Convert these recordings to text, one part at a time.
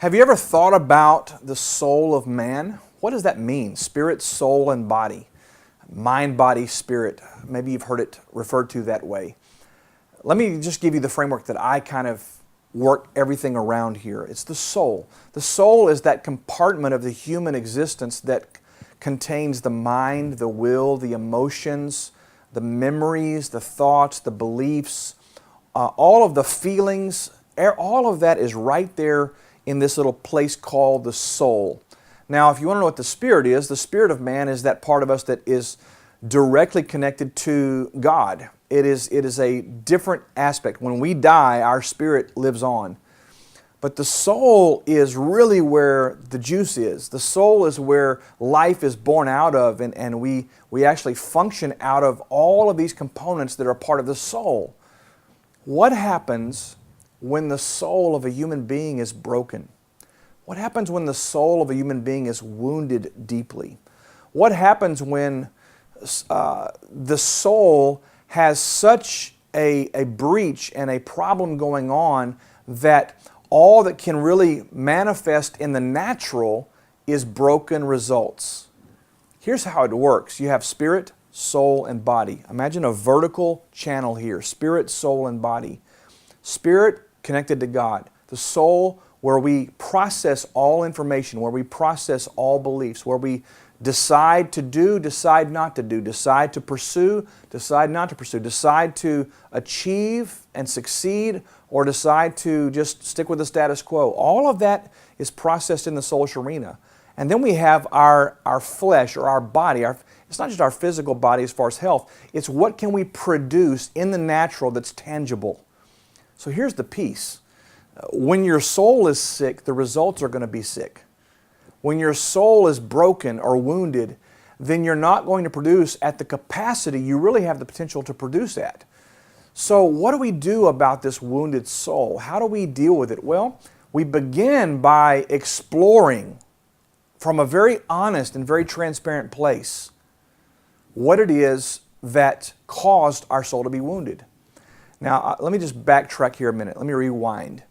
Have you ever thought about the soul of man? What does that mean? Spirit, soul, and body. Mind, body, spirit. Maybe you've heard it referred to that way. Let me just give you the framework that I kind of work everything around here. It's the soul. The soul is that compartment of the human existence that contains the mind, the will, the emotions, the memories, the thoughts, the beliefs, all of the feelings. All of that is right there in this little place called the soul. Now, if you want to know what the spirit is, the spirit of man is that part of us that is directly connected to God. It is a different aspect. When we die, our spirit lives on. But the soul is really where the juice is. The soul is where life is born out of, and we actually function out of all of these components that are part of the soul. What happens when the soul of a human being is broken? What happens when the soul of a human being is wounded deeply? What happens when the soul has such a breach and a problem going on that all that can really manifest in the natural is broken results? Here's how it works. You have spirit, soul, and body. Imagine a vertical channel here, spirit, soul, and body. Spirit connected to God. The soul, where we process all information, where we process all beliefs, where we decide to do, decide not to do, decide to pursue, decide not to pursue, decide to achieve and succeed, or decide to just stick with the status quo. All of that is processed in the soulish arena. And then we have our flesh, or our body. It's not just our physical body as far as health, it's what can we produce in the natural that's tangible. So here's the piece. When your soul is sick, the results are going to be sick. When your soul is broken or wounded, then you're not going to produce at the capacity you really have the potential to produce at. So what do we do about this wounded soul? How do we deal with it? Well, we begin by exploring from a very honest and very transparent place what it is that caused our soul to be wounded. Now, let me just backtrack here a minute. Let me rewind.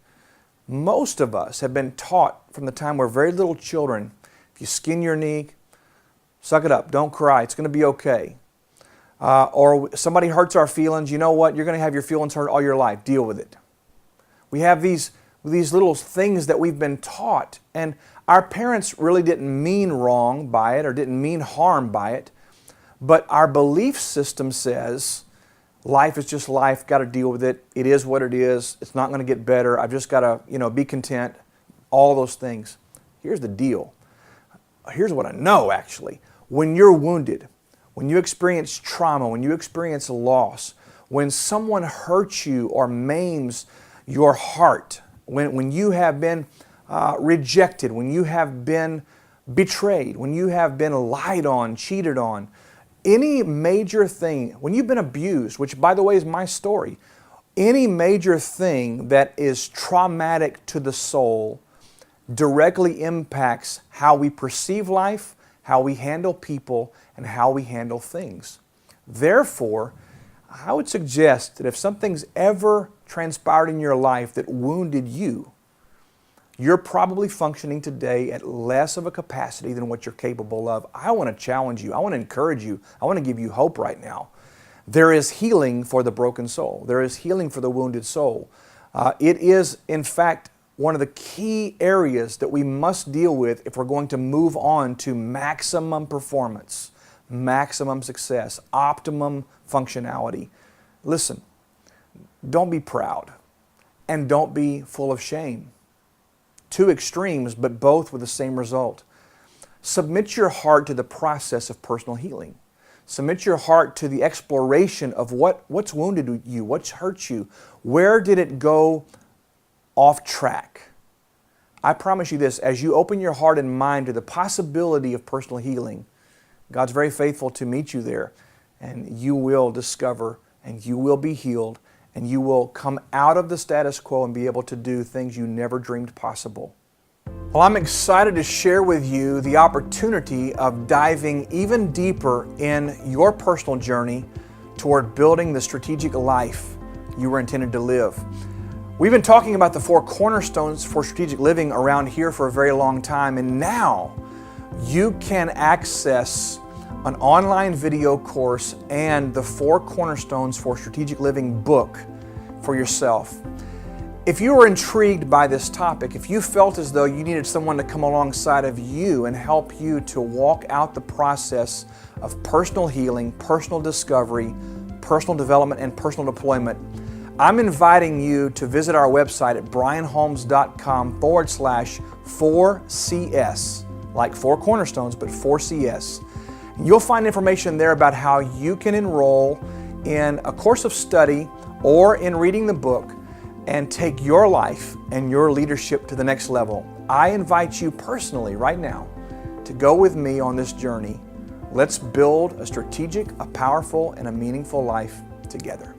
Most of us have been taught from the time we're very little children, if you skin your knee, suck it up, don't cry, it's going to be okay. Or somebody hurts our feelings, you know what, you're going to have your feelings hurt all your life, deal with it. We have these little things that we've been taught, and our parents really didn't mean wrong by it or didn't mean harm by it, but our belief system says, life is just life, got to deal with it. It is what it is. It's not going to get better. I've just got to, be content. All those things. Here's the deal. Here's what I know, actually. When you're wounded, when you experience trauma, when you experience loss, when someone hurts you or maims your heart, when you have been rejected, when you have been betrayed, when you have been lied on, cheated on, any major thing, when you've been abused, which by the way is my story, any major thing that is traumatic to the soul directly impacts how we perceive life, how we handle people, and how we handle things. Therefore, I would suggest that if something's ever transpired in your life that wounded you, you're probably functioning today at less of a capacity than what you're capable of. I want to challenge you. I want to encourage you. I want to give you hope right now. There is healing for the broken soul. There is healing for the wounded soul. It is, in fact, one of the key areas that we must deal with if we're going to move on to maximum performance, maximum success, optimum functionality. Listen, don't be proud and don't be full of shame. Two extremes, but both with the same result. Submit your heart to the process of personal healing. Submit your heart to the exploration of what's wounded you, what's hurt you, where did it go off track. I promise you this, as you open your heart and mind to the possibility of personal healing, God's very faithful to meet you there, and you will discover and you will be healed, and you will come out of the status quo and be able to do things you never dreamed possible. Well, I'm excited to share with you the opportunity of diving even deeper in your personal journey toward building the strategic life you were intended to live. We've been talking about the 4 cornerstones for strategic living around here for a very long time, and now you can access an online video course and the 4 cornerstones for strategic living book for yourself. If you were intrigued by this topic, if you felt as though you needed someone to come alongside of you and help you to walk out the process of personal healing, personal discovery, personal development, and personal deployment, I'm inviting you to visit our website at brianholmes.com/4CS, like 4 cornerstones, but 4CS. You'll find information there about how you can enroll in a course of study or in reading the book and take your life and your leadership to the next level. I invite you personally right now to go with me on this journey. Let's build a strategic, a powerful, and a meaningful life together.